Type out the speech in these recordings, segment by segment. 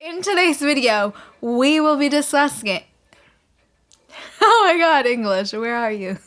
In today's video, we will be discussing it. Oh my god, English, where are you?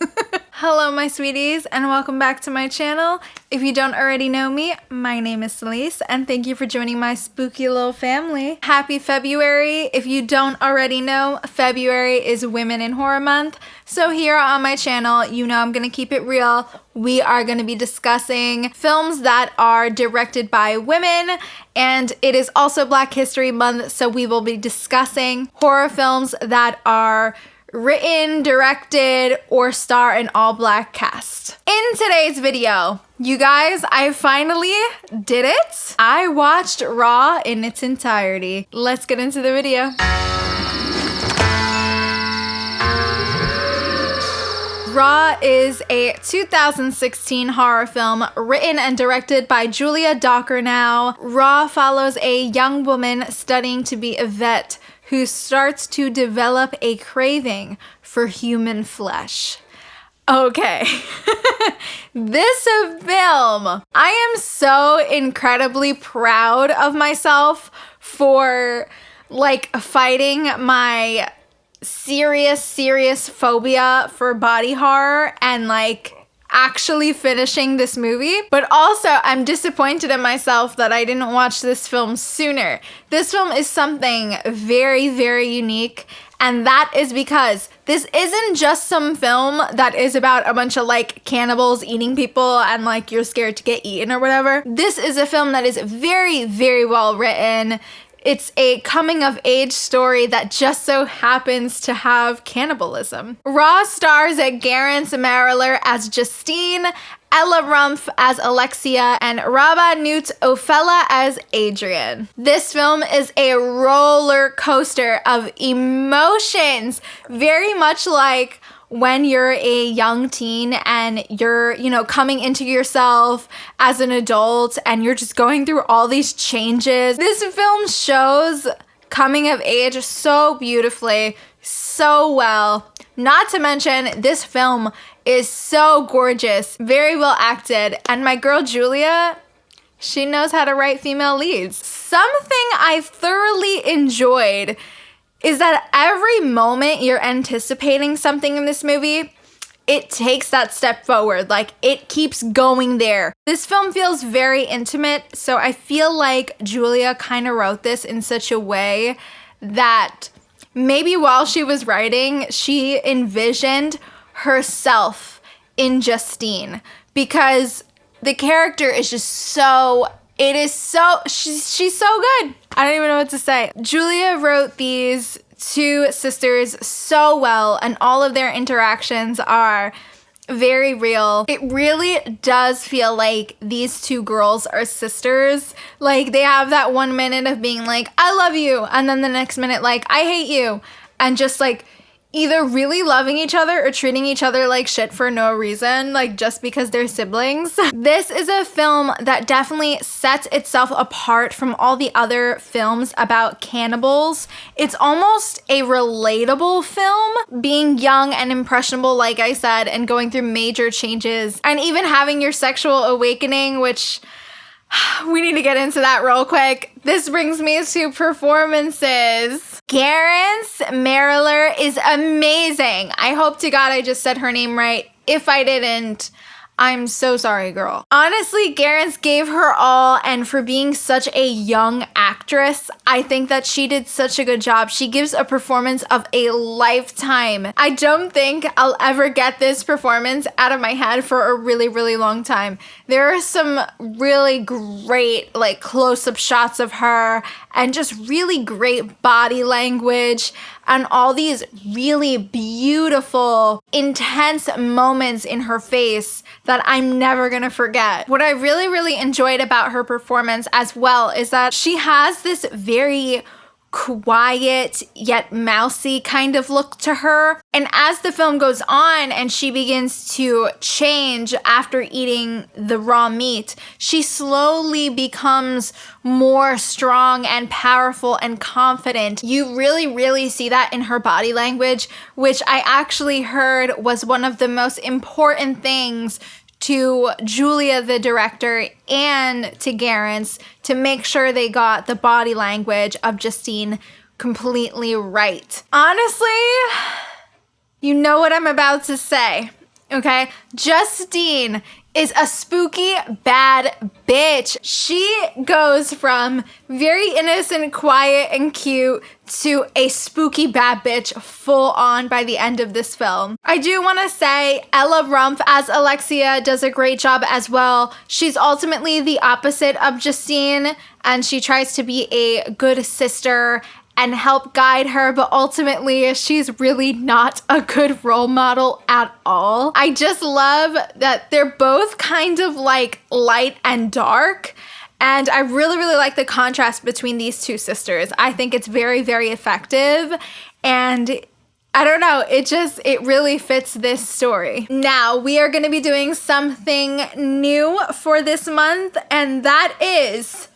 Hello, my sweeties, and welcome back to my channel. If you don't already know me, my name is Celise, and thank you for joining my spooky little family. Happy February. If you don't already know, February is Women in Horror Month. So here on my channel, you know I'm gonna keep it real. We are gonna be discussing films that are directed by women, and it is also Black History Month, so we will be discussing horror films that are written, directed, or star an all-black cast. In today's video, you guys, I finally did it. I watched Raw in its entirety. Let's get into the video. Raw is a 2016 horror film written and directed by Julia Ducournau. Raw follows a young woman studying to be a vet who starts to develop a craving for human flesh. Okay, this film, I am so incredibly proud of myself for fighting my serious phobia for body horror and actually finishing this movie. But also, I'm disappointed in myself that I didn't watch this film sooner. This film is something very unique, and that is because this isn't just some film that is about a bunch of cannibals eating people and you're scared to get eaten or whatever. This is a film that is very well written. It's a coming-of-age story that just so happens to have cannibalism. Raw stars Garance Marler as Justine, Ella Rumpf as Alexia, and Rabah Nut Ofella as Adrian. This film is a roller coaster of emotions, very much like when you're a young teen and you're, coming into yourself as an adult and you're just going through all these changes. This film shows coming of age so beautifully, so well. Not to mention, this film is so gorgeous, very well acted, and my girl Julia, she knows how to write female leads. Something I thoroughly enjoyed is that every moment you're anticipating something in this movie, it takes that step forward. It keeps going there. This film feels very intimate, so I feel like Julia kind of wrote this in such a way that maybe while she was writing, she envisioned herself in Justine, because the character is just she's so good. I don't even know what to say. Julia wrote these two sisters so well, and all of their interactions are very real. It really does feel like these two girls are sisters. They have that 1 minute of being I love you, and then the next minute I hate you, and just either really loving each other or treating each other like shit for no reason, just because they're siblings. This is a film that definitely sets itself apart from all the other films about cannibals. It's almost a relatable film, being young and impressionable, like I said, and going through major changes, and even having your sexual awakening, which we need to get into that real quick. This brings me to performances. Garance Marler is amazing. I hope to God I just said her name right. If I didn't, I'm so sorry, girl. Honestly, Garance gave her all, and for being such a young actress, I think that she did such a good job. She gives a performance of a lifetime. I don't think I'll ever get this performance out of my head for a really long time. There are some really great close-up shots of her and just really great body language and all these really beautiful, intense moments in her face that I'm never gonna forget. What I really enjoyed about her performance as well is that she has this very quiet yet mousy kind of look to her. And as the film goes on and she begins to change after eating the raw meat, she slowly becomes more strong and powerful and confident. You really see that in her body language, which I actually heard was one of the most important things to Julia, the director, and to Garance to make sure they got the body language of Justine completely right. Honestly, you know what I'm about to say, okay? Justine is a spooky bad bitch. She goes from very innocent, quiet, and cute to a spooky bad bitch full on by the end of this film. I do want to say Ella Rumpf as Alexia does a great job as well. She's ultimately the opposite of Justine, and she tries to be a good sister and help guide her, but ultimately she's really not a good role model at all. I just love that they're both kind of like light and dark, and I really, really like the contrast between these two sisters. I think it's very, very effective, and I don't know, it really fits this story. Now, we are going to be doing something new for this month, and that is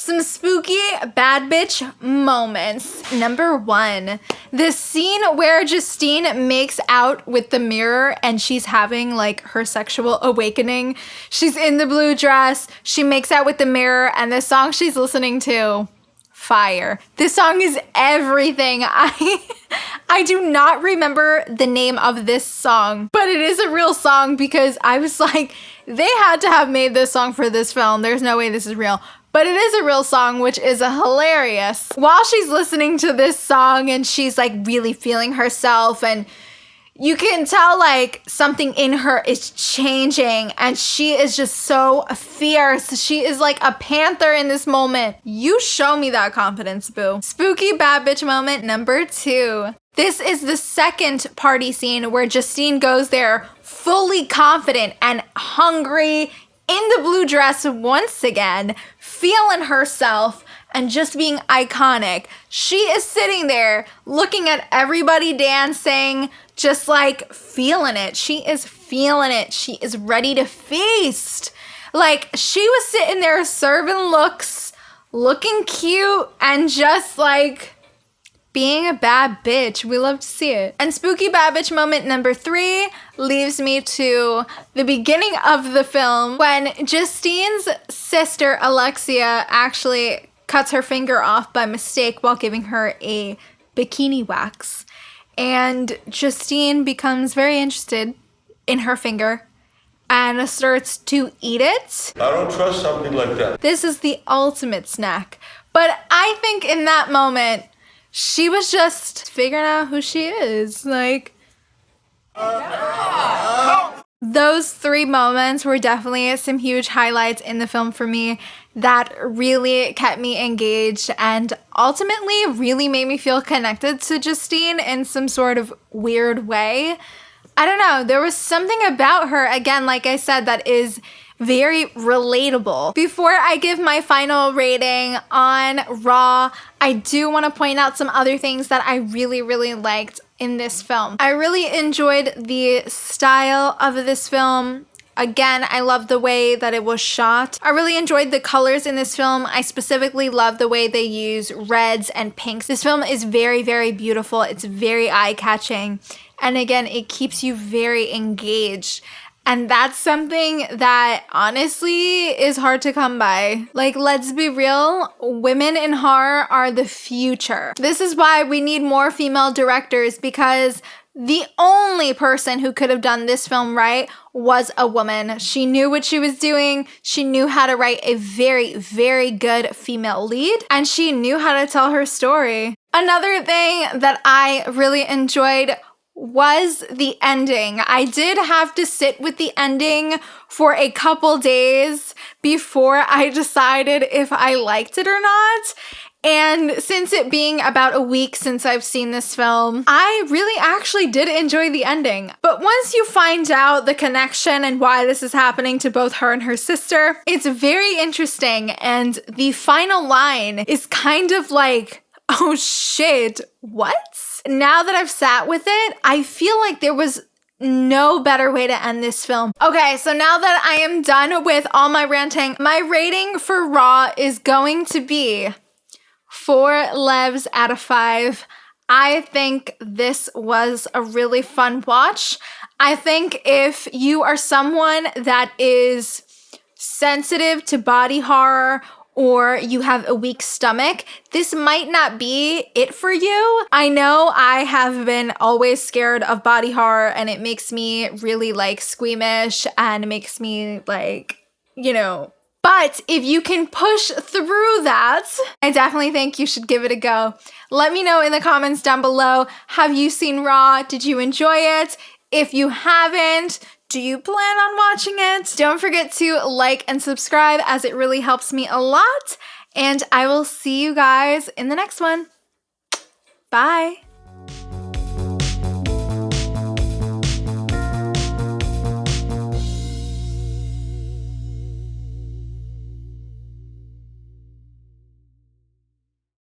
some spooky bad bitch moments. Number 1, the scene where Justine makes out with the mirror and she's having like her sexual awakening. She's in the blue dress, she makes out with the mirror, and the song she's listening to, fire. This song is everything. I do not remember the name of this song, but it is a real song because I was like, they had to have made this song for this film. There's no way this is real. But it is a real song, which is hilarious. While she's listening to this song and she's like really feeling herself, and you can tell like something in her is changing, and she is just so fierce. She is like a panther in this moment. You show me that confidence, boo. Spooky bad bitch moment number 2. This is the second party scene where Justine goes there fully confident and hungry, in the blue dress once again, feeling herself and just being iconic. She is sitting there looking at everybody dancing, just like feeling it. She is feeling it. She is ready to feast. Like, she was sitting there serving looks, looking cute, and just like being a bad bitch. We love to see it. And spooky bad bitch moment number 3 leaves me to the beginning of the film when Justine's sister Alexia actually cuts her finger off by mistake while giving her a bikini wax. And Justine becomes very interested in her finger and starts to eat it. I don't trust something like that. This is the ultimate snack. But I think in that moment, she was just figuring out who she is. Like, those 3 moments were definitely some huge highlights in the film for me that really kept me engaged and ultimately really made me feel connected to Justine in some sort of weird way. I don't know, there was something about her, again, like I said, that is very relatable. Before I give my final rating on Raw, I do want to point out some other things that I really, really liked in this film. I really enjoyed the style of this film. Again, I love the way that it was shot. I really enjoyed the colors in this film. I specifically love the way they use reds and pinks. This film is very, very beautiful. It's very eye-catching. And again, it keeps you very engaged. And that's something that honestly is hard to come by. Like, let's be real, women in horror are the future. This is why we need more female directors, because the only person who could have done this film right was a woman. She knew what she was doing. She knew how to write a very, very good female lead, and she knew how to tell her story. Another thing that I really enjoyed was the ending. I did have to sit with the ending for a couple days before I decided if I liked it or not. And since it being about a week since I've seen this film, I really actually did enjoy the ending. But once you find out the connection and why this is happening to both her and her sister, it's very interesting. And the final line is kind of like, oh shit, what? Now that I've sat with it, I feel like there was no better way to end this film. Okay, so now that I am done with all my ranting, my rating for Raw is going to be 4 levs out of 5. I think this was a really fun watch. I think if you are someone that is sensitive to body horror or you have a weak stomach, this might not be it for you. I know I have been always scared of body horror and it makes me really like squeamish and makes me like, but if you can push through that, I definitely think you should give it a go. Let me know in the comments down below, have you seen Raw? Did you enjoy it? If you haven't, do you plan on watching it? Don't forget to like and subscribe as it really helps me a lot. And I will see you guys in the next one. Bye.